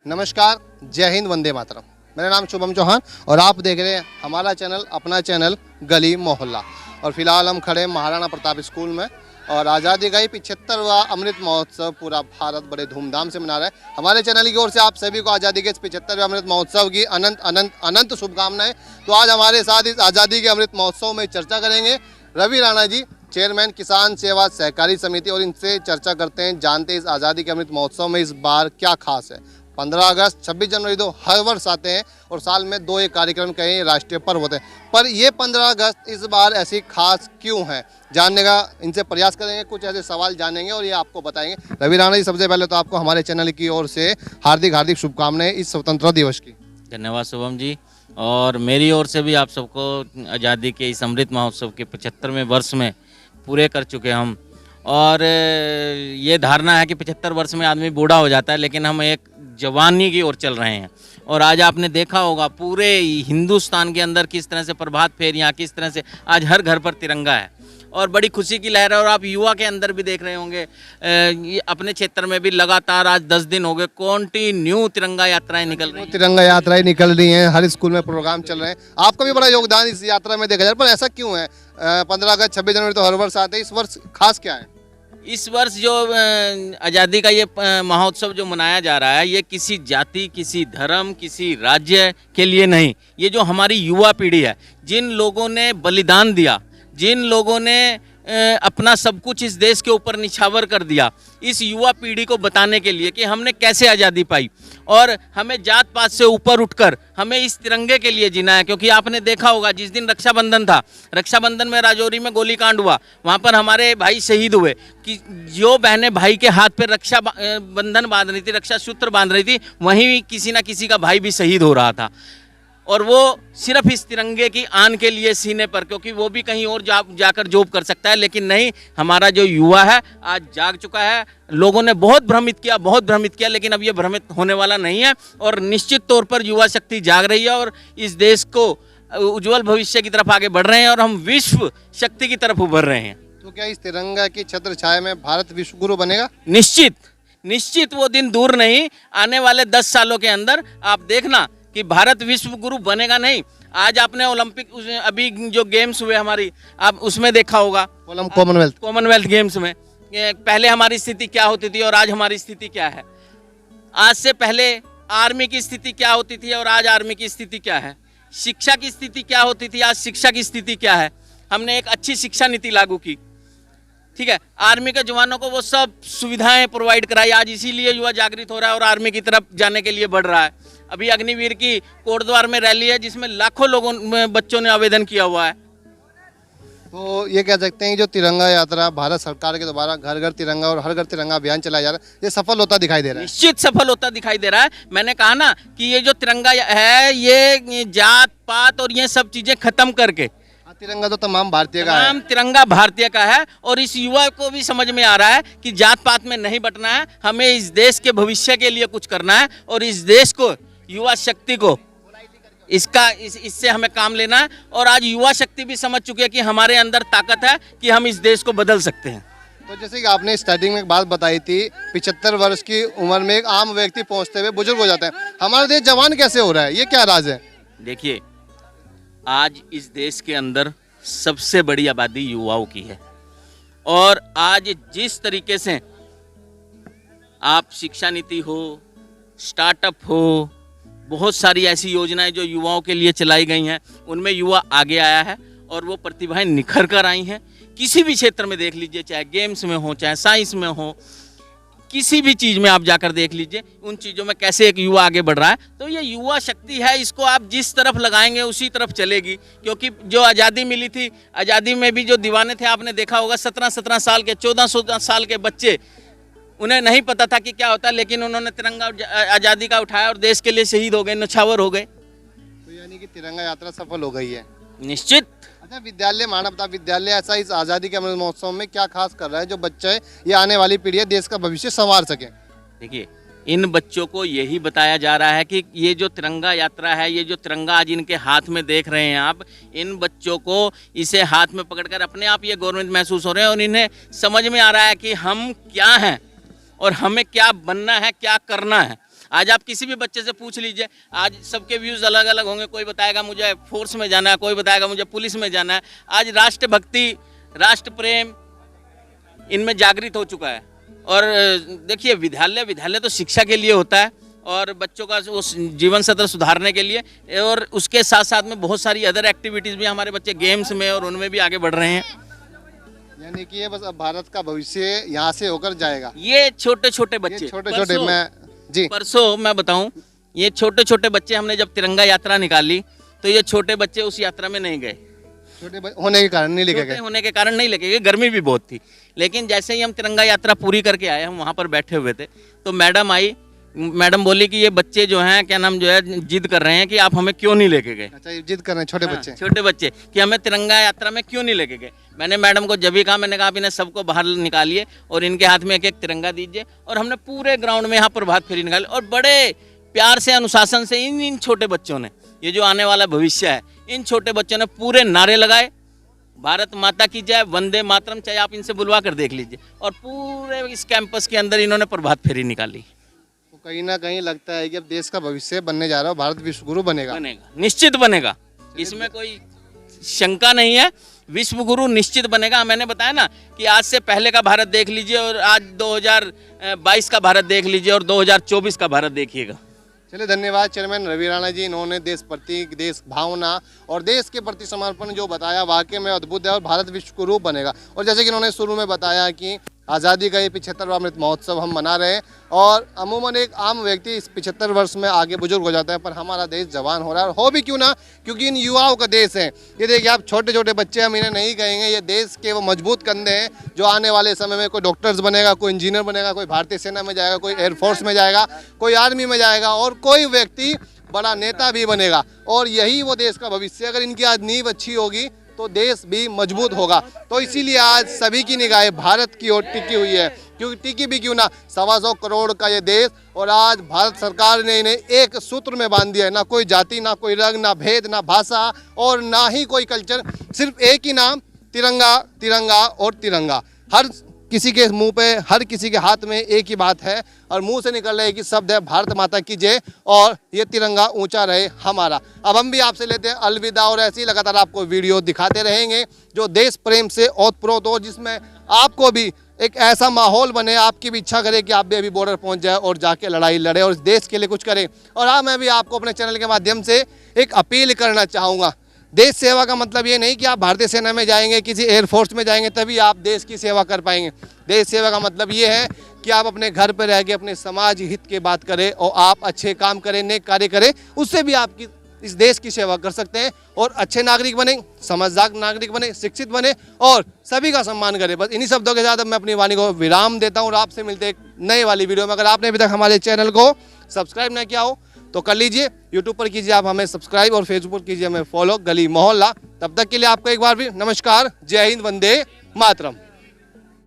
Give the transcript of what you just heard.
नमस्कार, जय हिंद, वंदे मातरम। मेरा नाम शुभम चौहान और आप देख रहे हैं हमारा चैनल, अपना चैनल गली मोहल्ला। और फिलहाल हम खड़े हैं महाराणा प्रताप स्कूल में और आज़ादी का ही 75वां अमृत महोत्सव पूरा भारत बड़े धूमधाम से मना रहा है। हमारे चैनल की ओर से आप सभी को आज़ादी के इस 75वें अमृत महोत्सव की अनंत अनंत अनंत शुभकामनाएं। तो आज हमारे साथ इस आज़ादी के अमृत महोत्सव में चर्चा करेंगे रवि राणा जी, चेयरमैन किसान सेवा सहकारी समिति, और इनसे चर्चा करते हैं, जानते हैं इस आज़ादी के अमृत महोत्सव में इस बार क्या खास है। 15 अगस्त, 26 जनवरी तो हर वर्ष आते हैं और साल में 2 एक कार्यक्रम कहीं राष्ट्रीय पर्व होते हैं, पर ये 15 अगस्त इस बार ऐसी खास क्यों है, जानने का इनसे प्रयास करेंगे। कुछ ऐसे सवाल जानेंगे और ये आपको बताएंगे। रवि राणा जी, सबसे पहले तो आपको हमारे चैनल की ओर से हार्दिक हार्दिक शुभकामनाएं इस स्वतंत्रता दिवस की। धन्यवाद शुभम जी, और मेरी ओर से भी आप सबको आज़ादी के इस अमृत महोत्सव के 75वें वर्ष में पूरे कर चुके हम। और ये धारणा है कि 75 वर्ष में आदमी बूढ़ा हो जाता है, लेकिन हम एक जवानी की ओर चल रहे हैं। और आज आपने देखा होगा पूरे हिंदुस्तान के अंदर किस तरह से प्रभात फेरियाँ, किस तरह से आज हर घर पर तिरंगा है और बड़ी खुशी की लहर है। और आप युवा के अंदर भी देख रहे होंगे, अपने क्षेत्र में भी लगातार आज 10 दिन हो गए कंटिन्यू तिरंगा यात्राएं निकल रही हैं। तिरंगा यात्राएं निकल रही हैं, हर स्कूल में प्रोग्राम चल रहे हैं। आपका भी बड़ा योगदान इस यात्रा में देखा जाए, पर ऐसा क्यों है? 15 अगस्त, 26 जनवरी तो हर वर्ष आते हैं, इस वर्ष खास क्या है? इस वर्ष जो आज़ादी का ये महोत्सव जो मनाया जा रहा है, ये किसी जाति, किसी धर्म, किसी राज्य के लिए नहीं, ये जो हमारी युवा पीढ़ी है, जिन लोगों ने बलिदान दिया, जिन लोगों ने अपना सब कुछ इस देश के ऊपर निछावर कर दिया, इस युवा पीढ़ी को बताने के लिए कि हमने कैसे आज़ादी पाई और हमें जात पात से ऊपर उठकर हमें इस तिरंगे के लिए जीना है। क्योंकि आपने देखा होगा, जिस दिन रक्षाबंधन था, रक्षाबंधन में राजौरी में गोलीकांड हुआ, वहाँ पर हमारे भाई शहीद हुए कि जो बहनें भाई के हाथ पर रक्षा बंधन बांध रही थी, रक्षा सूत्र बांध रही थी, वहीं किसी ना किसी का भाई भी शहीद हो रहा था। और वो सिर्फ इस तिरंगे की आन के लिए सीने पर, क्योंकि वो भी कहीं और जाकर जॉब कर सकता है, लेकिन नहीं, हमारा जो युवा है आज जाग चुका है। लोगों ने बहुत भ्रमित किया, लेकिन अब ये भ्रमित होने वाला नहीं है और निश्चित तौर पर युवा शक्ति जाग रही है और इस देश को उज्जवल भविष्य की तरफ आगे बढ़ रहे हैं और हम विश्व शक्ति की तरफ उभर रहे हैं। तो क्या इस तिरंगा की छत्र छाया में भारत विश्व गुरु बनेगा? निश्चित वो दिन दूर नहीं, आने वाले 10 सालों के अंदर आप देखना कि भारत विश्व गुरु बनेगा। नहीं, आज आपने ओलंपिक अभी जो गेम्स हुए हमारी, आप उसमें देखा होगा, कॉमनवेल्थ गेम्स में पहले हमारी स्थिति क्या होती थी और आज हमारी स्थिति क्या है। आज से पहले आर्मी की स्थिति क्या होती थी और आज आर्मी की स्थिति क्या है। शिक्षा की स्थिति क्या होती थी, आज शिक्षा की स्थिति क्या है। हमने एक अच्छी शिक्षा नीति लागू की, ठीक है, आर्मी के जवानों को वो सब सुविधाएं प्रोवाइड कराई। आज इसीलिए युवा जागृत हो रहा है और आर्मी की तरफ जाने के लिए बढ़ रहा है। अभी अग्निवीर की कोटद्वार में रैली है, जिसमें लाखों लोगों बच्चों ने आवेदन किया हुआ है। तो ये कह सकते हैं जो तिरंगा यात्रा भारत सरकार के द्वारा घर घर तिरंगा और हर घर तिरंगा अभियान चलाया जा रहा है, ये सफल होता दिखाई दे रहा है। निश्चित सफल होता दिखाई दे रहा है। मैंने कहा ना कि ये जो तिरंगा है, ये जात पात और ये सब चीजें खत्म करके, तिरंगा तो तमाम भारतीय का है, तिरंगा भारतीय का है। और इस युवा को भी समझ में आ रहा है कि जात पात में नहीं बटना है, हमें इस देश के भविष्य के लिए कुछ करना है और इस देश को, युवा शक्ति को, इससे हमें काम लेना है। और आज युवा शक्ति भी समझ चुकी है कि हमारे अंदर ताकत है कि हम इस देश को बदल सकते हैं। तो जैसे कि आपने स्टार्टिंग में एक बात बताई थी, 75 वर्ष की उम्र में एक आम व्यक्ति पहुंचते हुए बुजुर्ग हो जाता है। हमारा देश जवान कैसे हो रहा है, ये क्या राज है? देखिए, आज इस देश के अंदर सबसे बड़ी आबादी युवाओं की है और आज जिस तरीके से आप शिक्षा नीति हो, स्टार्टअप हो, बहुत सारी ऐसी योजनाएं जो युवाओं के लिए चलाई गई हैं, उनमें युवा आगे आया है और वो प्रतिभाएं निखर कर आई हैं। किसी भी क्षेत्र में देख लीजिए, चाहे गेम्स में हो, चाहे साइंस में हो, किसी भी चीज़ में आप जाकर देख लीजिए उन चीज़ों में कैसे एक युवा आगे बढ़ रहा है। तो ये युवा शक्ति है, इसको आप जिस तरफ लगाएंगे उसी तरफ चलेगी। क्योंकि जो आज़ादी मिली थी, आज़ादी में भी जो दीवाने थे, आपने देखा होगा 17-17 साल के, 14-14 साल के बच्चे, उन्हें नहीं पता था कि क्या होता है, लेकिन उन्होंने तिरंगा आज़ादी का उठाया और देश के लिए शहीद हो गए, नछावर हो गए। तो यानी कि तिरंगा यात्रा सफल हो गई है। निश्चित। अच्छा, विद्यालय, मानवता विद्यालय ऐसा इस आज़ादी के अमृत महोत्सव में क्या खास कर रहा है जो बच्चे, ये आने वाली पीढ़ी है, देश का भविष्य संवार सके? देखिए, इन बच्चों को यही बताया जा रहा है कि ये जो तिरंगा यात्रा है, ये जो तिरंगा आज इनके हाथ में देख रहे हैं आप, इन बच्चों को इसे हाथ में पकड़कर अपने आप ये गवर्नमेंट महसूस हो रहे हैं और इन्हें समझ में आ रहा है कि हम क्या हैं और हमें क्या बनना है, क्या करना है। आज आप किसी भी बच्चे से पूछ लीजिए, आज सबके व्यूज अलग अलग होंगे। कोई बताएगा मुझे फोर्स में जाना है, कोई बताएगा मुझे पुलिस में जाना है। आज राष्ट्रभक्ति, राष्ट्र प्रेम इनमें जागृत हो चुका है। और देखिए, विद्यालय तो शिक्षा के लिए होता है और बच्चों का उस जीवन स्तर सुधारने के लिए, और उसके साथ साथ में बहुत सारी अदर एक्टिविटीज़ भी हमारे बच्चे गेम्स में और उनमें भी आगे बढ़ रहे हैं। यानी कि ये बस अब भारत का भविष्य यहाँ से होकर जाएगा। ये छोटे छोटे बच्चे, छोटे मैं जी परसों मैं बताऊं, ये छोटे छोटे बच्चे, हमने जब तिरंगा यात्रा निकाली तो ये छोटे बच्चे उस यात्रा में नहीं गए। होने के कारण नहीं लेके गए, होने के कारण नहीं लेके गए, गर्मी भी बहुत थी। लेकिन जैसे ही हम तिरंगा यात्रा पूरी करके आए, हम वहाँ पर बैठे हुए थे, तो मैडम आई, मैडम बोली कि ये बच्चे जो हैं, क्या नाम, जो है जिद कर रहे हैं कि आप हमें क्यों नहीं लेके गए। अच्छा, ये जिद कर रहे हैं छोटे बच्चे, छोटे बच्चे कि हमें तिरंगा यात्रा में क्यों नहीं लेके गए। मैंने मैडम को जब भी कहा, मैंने कहा आप इन्हें सबको बाहर निकालिए और इनके हाथ में एक एक तिरंगा दीजिए। और हमने पूरे ग्राउंड में यहाँ प्रभात फेरी निकाली और बड़े प्यार से, अनुशासन से इन छोटे बच्चों ने, ये जो आने वाला भविष्य है, इन छोटे बच्चों ने पूरे नारे लगाए, भारत माता की जय, वंदे मातरम, चाहे आप इनसे बुलवा कर देख लीजिए। और पूरे इस कैंपस के अंदर इन्होंने प्रभात फेरी निकाली। तो कहीं ना कहीं लगता है कि अब देश का भविष्य बनने जा रहा है, भारत विश्व गुरु बनेगा। निश्चित बनेगा, इसमें कोई शंका नहीं है। विश्व गुरु निश्चित बनेगा। मैंने बताया ना कि आज से पहले का भारत देख लीजिए और आज 2022 का भारत देख लीजिए और 2024 का भारत देखिएगा। चलिए, धन्यवाद चेयरमैन रवि राणा जी। इन्होंने देश प्रति, देश भावना और देश के प्रति समर्पण जो बताया, वाकई में अद्भुत है और भारत विश्व गुरु बनेगा। और जैसे कि इन्होंने शुरू में बताया कि आज़ादी का ये 75वां अमृत महोत्सव हम मना रहे हैं और अमूमन एक आम व्यक्ति इस 75 वर्ष में आगे बुजुर्ग हो जाता है, पर हमारा देश जवान हो रहा है। और हो भी क्यों ना, क्योंकि इन युवाओं का देश है। ये देखिए, आप छोटे छोटे बच्चे, हम इन्हें नहीं कहेंगे, ये देश के वो मजबूत कंधे हैं जो आने वाले समय में कोई डॉक्टर्स बनेगा, कोई इंजीनियर बनेगा, कोई भारतीय सेना में जाएगा, कोई एयरफोर्स में जाएगा, कोई आर्मी में जाएगा और कोई व्यक्ति बड़ा नेता भी बनेगा। और यही वो देश का भविष्य। अगर इनकी आज नींव अच्छी होगी तो देश भी मजबूत होगा। तो इसीलिए आज सभी की निगाहें भारत की ओर टिकी हुई है, क्योंकि टिकी भी क्यों ना, 125 करोड़ का ये देश, और आज भारत सरकार ने इन्हें एक सूत्र में बांध दिया है। ना कोई जाति, ना कोई रंग, ना भेद, ना भाषा और ना ही कोई कल्चर, सिर्फ एक ही नाम, तिरंगा, तिरंगा और तिरंगा। हर किसी के मुंह पे, हर किसी के हाथ में एक ही बात है और मुंह से निकल रहा है कि शब्द है भारत माता की जय और ये तिरंगा ऊंचा रहे हमारा। अब हम भी आपसे लेते हैं अलविदा और ऐसे ही लगातार आपको वीडियो दिखाते रहेंगे जो देश प्रेम से ओतप्रोत हो, जिसमें आपको भी एक ऐसा माहौल बने, आपकी भी इच्छा करे कि आप भी अभी बॉर्डर पहुंच जाए और जाके लड़ाई लड़े और इस देश के लिए कुछ करें। और हाँ, मैं भी आपको अपने चैनल के माध्यम से एक अपील करना चाहूँगा। देश सेवा का मतलब ये नहीं कि आप भारतीय सेना में जाएंगे, किसी एयरफोर्स में जाएंगे तभी आप देश की सेवा कर पाएंगे। देश सेवा का मतलब ये है कि आप अपने घर पर रह के अपने समाज हित की बात करें और आप अच्छे काम करें, नेक कार्य करें, उससे भी आपकी इस देश की सेवा कर सकते हैं और अच्छे नागरिक बने, समझदार नागरिक बने, शिक्षित बने और सभी का सम्मान करें। बस इन्हीं शब्दों के साथ अब मैं अपनी वाणी को विराम देता हूँ और आपसे मिलते हैं एक नए वाली वीडियो में। अगर आपने अभी तक हमारे चैनल को सब्सक्राइब नहीं किया हो तो कर लीजिए। यूट्यूब पर कीजिए आप हमें सब्सक्राइब और फेसबुक पर कीजिए हमें फॉलो, गली मोहल्ला। तब तक के लिए आपको एक बार भी नमस्कार, जय हिंद, वंदे मातरम।